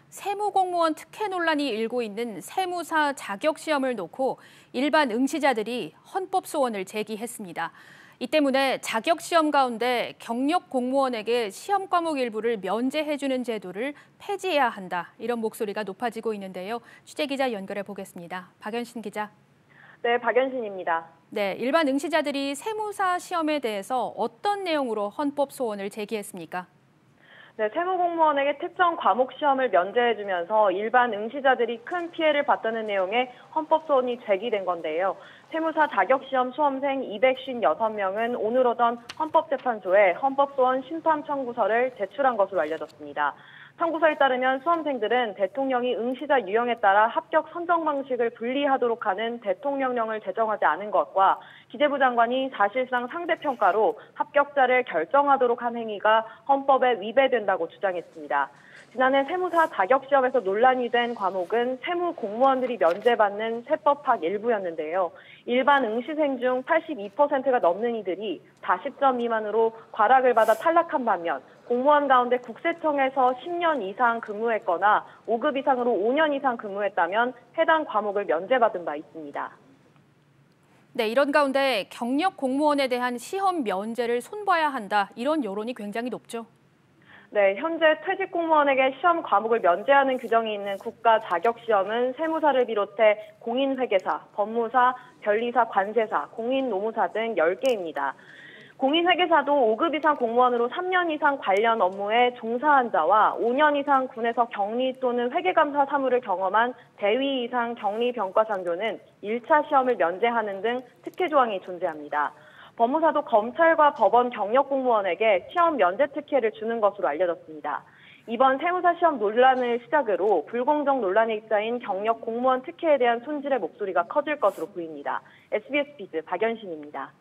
세무공무원 특혜 논란이 일고 있는 세무사 자격시험을 놓고 일반 응시자들이 헌법소원을 제기했습니다. 이 때문에 자격시험 가운데 경력 공무원에게 시험 과목 일부를 면제해주는 제도를 폐지해야 한다. 이런 목소리가 높아지고 있는데요. 취재기자 연결해 보겠습니다. 박연신 기자. 네, 박연신입니다. 네, 일반 응시자들이 세무사 시험에 대해서 어떤 내용으로 헌법소원을 제기했습니까? 네, 세무공무원에게 특정 과목 시험을 면제해주면서 일반 응시자들이 큰 피해를 봤다는 내용의 헌법소원이 제기된 건데요. 세무사 자격시험 수험생 256명은 오늘 오전 헌법재판소에 헌법소원 심판 청구서를 제출한 것으로 알려졌습니다. 청구서에 따르면 수험생들은 대통령이 응시자 유형에 따라 합격 선정 방식을 분리하도록 하는 대통령령을 제정하지 않은 것과 기재부 장관이 사실상 상대평가로 합격자를 결정하도록 한 행위가 헌법에 위배된다고 주장했습니다. 지난해 세무사 자격시험에서 논란이 된 과목은 세무공무원들이 면제받는 세법학 일부였는데요. 일반 응시생 중 82%가 넘는 이들이 40점 미만으로 과락을 받아 탈락한 반면 공무원 가운데 국세청에서 10년 이상 근무했거나 5급 이상으로 5년 이상 근무했다면 해당 과목을 면제받은 바 있습니다. 네, 이런 가운데 경력 공무원에 대한 시험 면제를 손봐야 한다. 이런 여론이 굉장히 높죠. 네, 현재 퇴직 공무원에게 시험 과목을 면제하는 규정이 있는 국가 자격시험은 세무사를 비롯해 공인회계사, 법무사, 변리사, 관세사, 공인노무사 등 10개입니다. 공인회계사도 5급 이상 공무원으로 3년 이상 관련 업무에 종사한 자와 5년 이상 군에서 격리 또는 회계감사 사무를 경험한 대위 이상 격리병과장교는 1차 시험을 면제하는 등 특혜 조항이 존재합니다. 법무사도 검찰과 법원 경력 공무원에게 시험 면제 특혜를 주는 것으로 알려졌습니다. 이번 세무사 시험 논란을 시작으로 불공정 논란의 입자인 경력 공무원 특혜에 대한 손질의 목소리가 커질 것으로 보입니다. SBS 비즈 박연신입니다.